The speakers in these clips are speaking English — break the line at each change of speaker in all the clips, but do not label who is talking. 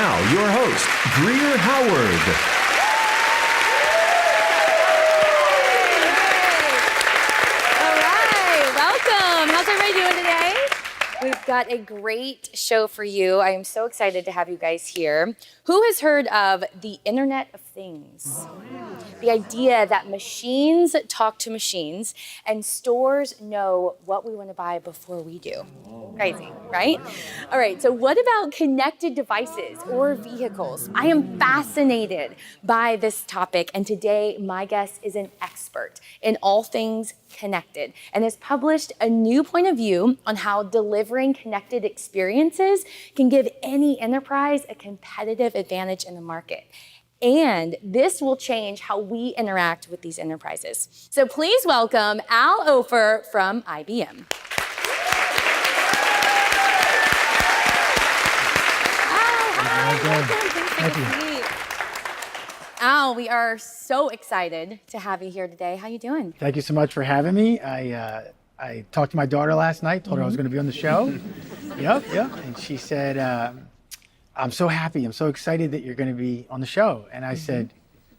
now, your host, Greer Howard.
All right, welcome. How's everybody doing today? We've got a great show for you. I am so excited to have you guys here. Who has heard of the Internet of Things? The idea that machines talk to machines and stores know what we want to buy before we do. Crazy, right? All right, so what about connected devices or vehicles? I am fascinated by this topic, and today my guest is an expert in all things connected and has published a new point of view on how delivering connected experiences can give any enterprise a competitive advantage in the market. And this will change how we interact with these enterprises. So please welcome Al Ofer from IBM.
Thank you.
Al, we are so excited to have you here today. How you doing?
Thank you so much for having me. I talked to my daughter last night, told her I was going to be on the show. Yep. And she said, I'm so happy, I'm so excited that you're going to be on the show. And I said,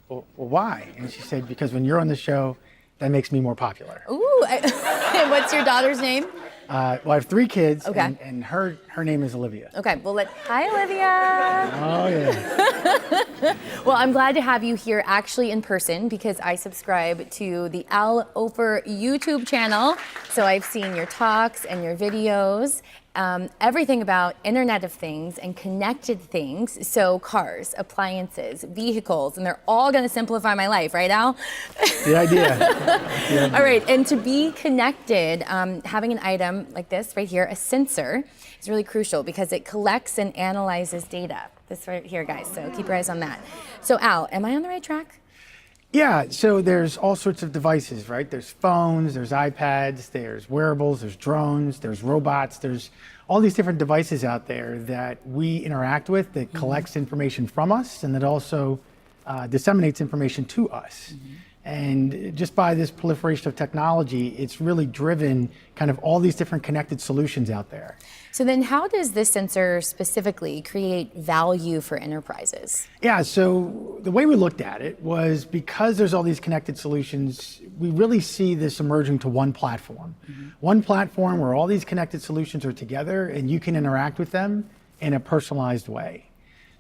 well, why? And she said, because when you're on the show, that makes me more popular.
Ooh, and what's your daughter's name?
Well, I have 3 kids,
Okay.
and her name is Olivia.
Okay, well, hi, Olivia.
Oh, yeah.
Well, I'm glad to have you here actually in person because I subscribe to the Al Ofer YouTube channel. So I've seen your talks and your videos, everything about Internet of Things and connected things. So cars, appliances, vehicles, and they're all going to simplify my life, right, Al?
The idea.
All right, and to be connected, having an item like this right here, a sensor, is really crucial because it collects and analyzes data. This right here, guys, so keep your eyes on that. So Al, am I on the right track?
Yeah, so there's all sorts of devices, right? There's phones, there's iPads, there's wearables, there's drones, there's robots, there's all these different devices out there that we interact with that collects information from us and that also disseminates information to us. And just by this proliferation of technology, it's really driven kind of all these different connected solutions out there.
So then how does this sensor specifically create value for enterprises?
Yeah, so the way we looked at it was because there's all these connected solutions, we really see this emerging to one platform. One platform where all these connected solutions are together and you can interact with them in a personalized way.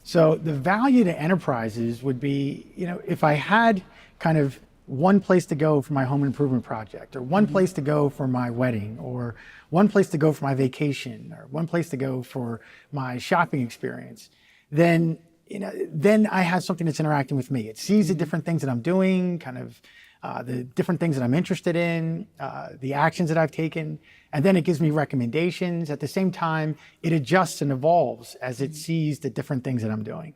So the value to enterprises would be, if I had kind of one place to go for my home improvement project, or one place to go for my wedding, or one place to go for my vacation, or one place to go for my shopping experience, then I have something that's interacting with me. It sees the different things that I'm doing, kind of the different things that I'm interested in, the actions that I've taken, and then it gives me recommendations. At the same time, it adjusts and evolves as it sees the different things that I'm doing.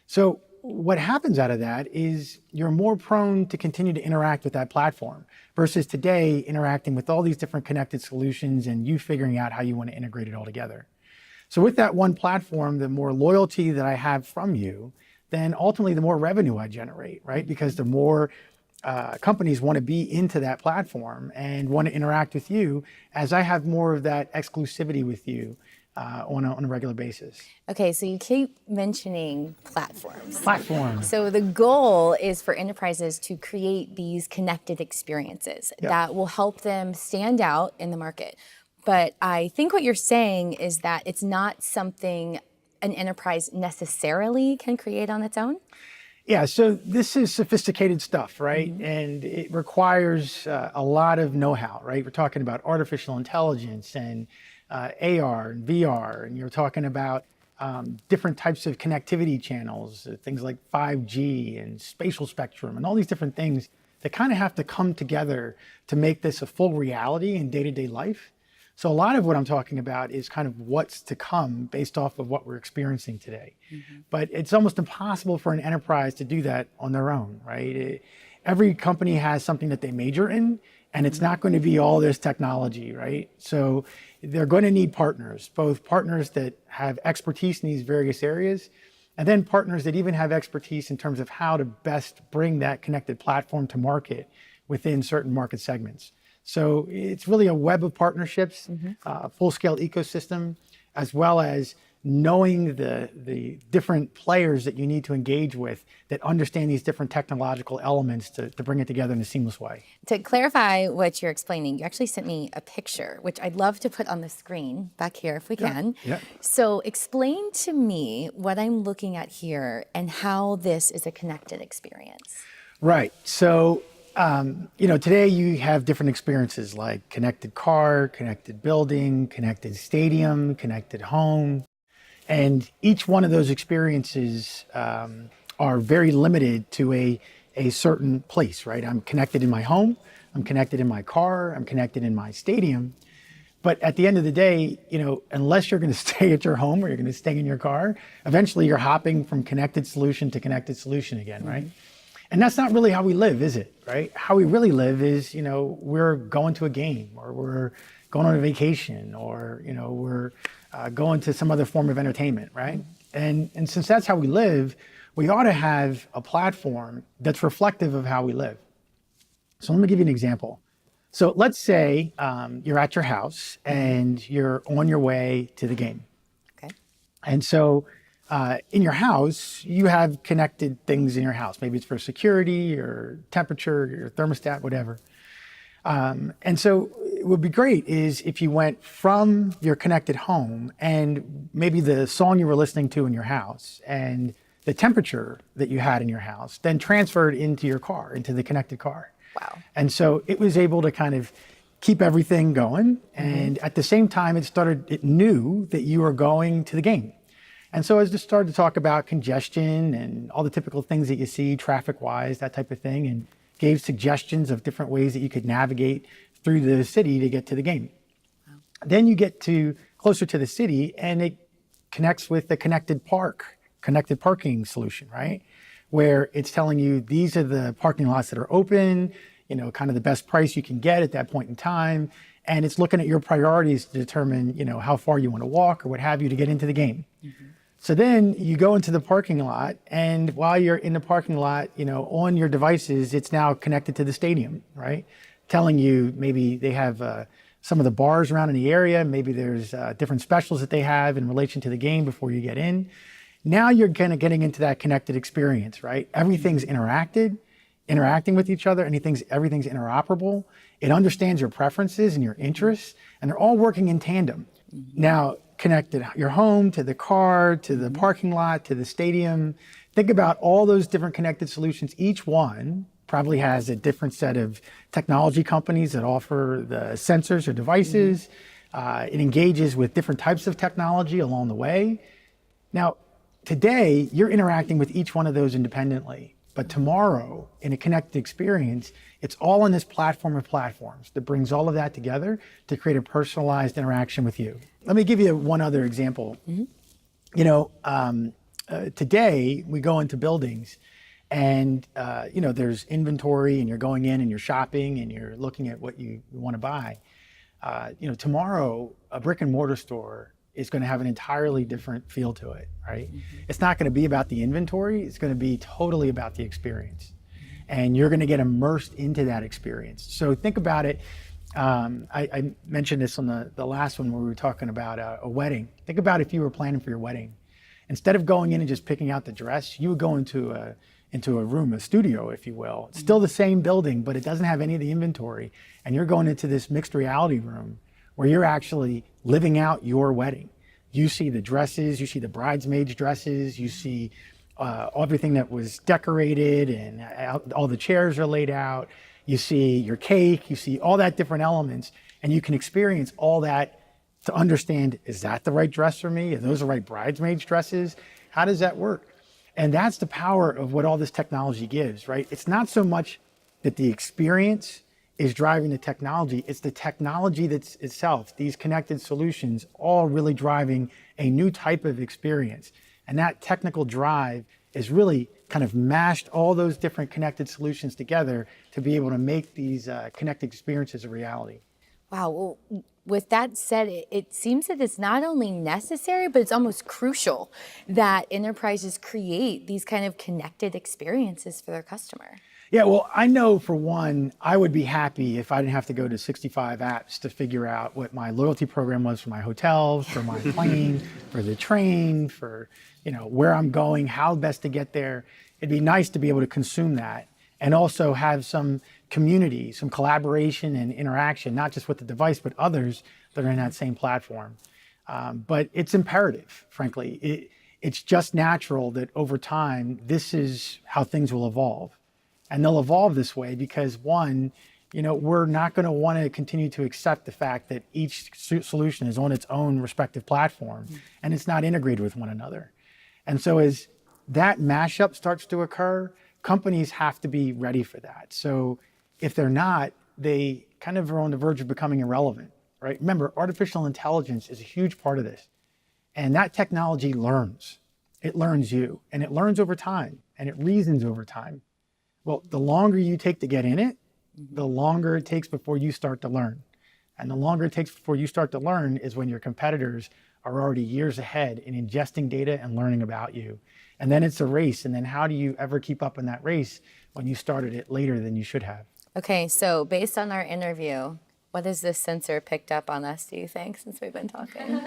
So what happens out of that is you're more prone to continue to interact with that platform versus today interacting with all these different connected solutions and you figuring out how you want to integrate it all together. So with that one platform, the more loyalty that I have from you, then ultimately the more revenue I generate, right? Because the more companies want to be into that platform and want to interact with you as I have more of that exclusivity with you on a regular basis.
Okay, so you keep mentioning platforms.
Platforms.
So the goal is for enterprises to create these connected experiences that will help them stand out in the market. But I think what you're saying is that it's not something an enterprise necessarily can create on its own?
Yeah, so this is sophisticated stuff, right? And it requires a lot of know-how, right? We're talking about artificial intelligence and AR and VR, and you're talking about different types of connectivity channels, things like 5G and spatial spectrum and all these different things that kind of have to come together to make this a full reality in day-to-day life. So a lot of what I'm talking about is kind of what's to come based off of what we're experiencing today. But it's almost impossible for an enterprise to do that on their own, right? Every company has something that they major in, and it's not going to be all this technology, right? So they're going to need partners, both partners that have expertise in these various areas, and then partners that even have expertise in terms of how to best bring that connected platform to market within certain market segments. So it's really a web of partnerships, full-scale ecosystem, as well as knowing the different players that you need to engage with that understand these different technological elements to bring it together in a seamless way.
To clarify what you're explaining, you actually sent me a picture, which I'd love to put on the screen back here if we can.
Yeah.
So explain to me what I'm looking at here and how this is a connected experience.
Right. So, today you have different experiences like connected car, connected building, connected stadium, connected home. And each one of those experiences are very limited to a certain place, right? I'm connected in my home, I'm connected in my car, I'm connected in my stadium. But at the end of the day, unless you're going to stay at your home or you're going to stay in your car, eventually you're hopping from connected solution to connected solution again, right? And that's not really how we live, is it? Right? How we really live is, we're going to a game, or we're going on a vacation, or, we're going to some other form of entertainment, right? And since that's how we live, we ought to have a platform that's reflective of how we live. So let me give you an example. So let's say you're at your house and you're on your way to the game.
Okay.
And so in your house, you have connected things in your house. Maybe it's for security or temperature, your thermostat, whatever. And so it would be great is if you went from your connected home and maybe the song you were listening to in your house and the temperature that you had in your house then transferred into your car, into the connected car.
Wow.
And so it was able to kind of keep everything going. And at the same time, it knew that you were going to the game. And so I just started to talk about congestion and all the typical things that you see traffic-wise, that type of thing, and gave suggestions of different ways that you could navigate through the city to get to the game. Wow. Then you get closer to the city and it connects with the connected parking solution, right? Where it's telling you these are the parking lots that are open, kind of the best price you can get at that point in time. And it's looking at your priorities to determine, how far you want to walk or what have you to get into the game. Mm-hmm. So then you go into the parking lot, and while you're in the parking lot, on your devices, it's now connected to the stadium, right? Telling you maybe they have some of the bars around in the area, maybe there's different specials that they have in relation to the game before you get in. Now you're kind of getting into that connected experience, right? Everything's interacting with each other, everything's interoperable. It understands your preferences and your interests, and they're all working in tandem. Mm-hmm. Now, connected your home to the car, to the parking lot, to the stadium. Think about all those different connected solutions. Each one probably has a different set of technology companies that offer the sensors or devices. Mm-hmm. It engages with different types of technology along the way. Now, today, you're interacting with each one of those independently. But tomorrow, in a connected experience, it's all on this platform of platforms that brings all of that together to create a personalized interaction with you. Let me give you one other example. Mm-hmm. Today, we go into buildings and, there's inventory and you're going in and you're shopping and you're looking at what you want to buy. Tomorrow, a brick and mortar store is going to have an entirely different feel to it, right? Mm-hmm. It's not going to be about the inventory. It's going to be totally about the experience. And you're going to get immersed into that experience. So think about it. I mentioned this on the last one where we were talking about a wedding. Think about if you were planning for your wedding. Instead of going in and just picking out the dress, you would go into a room, a studio, if you will. It's still the same building, but it doesn't have any of the inventory. And you're going into this mixed reality room where you're actually living out your wedding. You see the dresses, you see the bridesmaids' dresses, you see everything that was decorated and all the chairs are laid out. You see your cake, you see all that different elements, and you can experience all that to understand, is that the right dress for me? Are those the right bridesmaids' dresses? How does that work? And that's the power of what all this technology gives, right? It's not so much that the experience is driving the technology. It's the technology that's itself, these connected solutions, all really driving a new type of experience. And that technical drive is really kind of mashed all those different connected solutions together to be able to make these connected experiences a reality.
Wow. Well, with that said, it seems that it's not only necessary, but it's almost crucial that enterprises create these kind of connected experiences for their customer.
Yeah, well, I know for one, I would be happy if I didn't have to go to 65 apps to figure out what my loyalty program was for my hotels, for my plane, for the train, for where I'm going, how best to get there. It'd be nice to be able to consume that and also have some community, some collaboration and interaction, not just with the device, but others that are in that same platform. But it's imperative, frankly. It's just natural that over time, this is how things will evolve. And they'll evolve this way because one, we're not going to want to continue to accept the fact that each solution is on its own respective platform and it's not integrated with one another. And so as that mashup starts to occur, companies have to be ready for that. So if they're not, they kind of are on the verge of becoming irrelevant, right? Remember, artificial intelligence is a huge part of this. And that technology learns. It learns you, and it learns over time, and it reasons over time. Well, the longer you take to get in it, the longer it takes before you start to learn. And the longer it takes before you start to learn is when your competitors are already years ahead in ingesting data and learning about you. And then it's a race. And then how do you ever keep up in that race when you started it later than you should have?
Okay, so based on our interview, what has this sensor picked up on us, do you think, since we've been talking?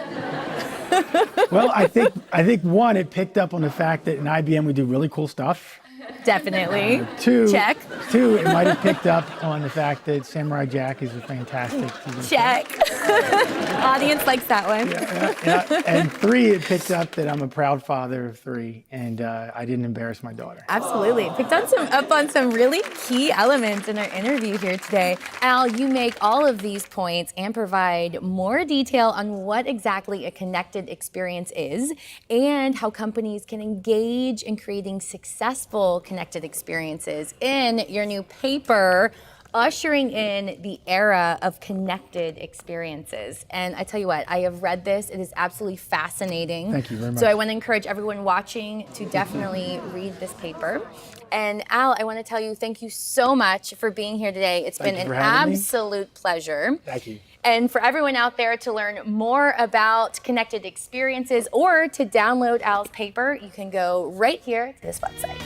Well, I think one, it picked up on the fact that in IBM we do really cool stuff.
Definitely.
Check.
Check.
Two, it might have picked up on the fact that Samurai Jack is a fantastic TV show.
Check. Audience likes that one.
Yeah. And three, it picked up that I'm a proud father of three, and I didn't embarrass my daughter.
Absolutely. Picked up on some really key elements in our interview here today. Al, you make all of these points and provide more detail on what exactly a connected experience is and how companies can engage in creating successful connected experiences in your new paper, Ushering in the Era of Connected Experiences. And I tell you what, I have read this. It is absolutely fascinating.
Thank you very much.
So I want to encourage everyone watching to definitely read this paper. And Al, I want to tell you, thank you so much for being here today. It's been an absolute pleasure.
Thank you.
And for everyone out there to learn more about connected experiences or to download Al's paper, you can go right here to this website.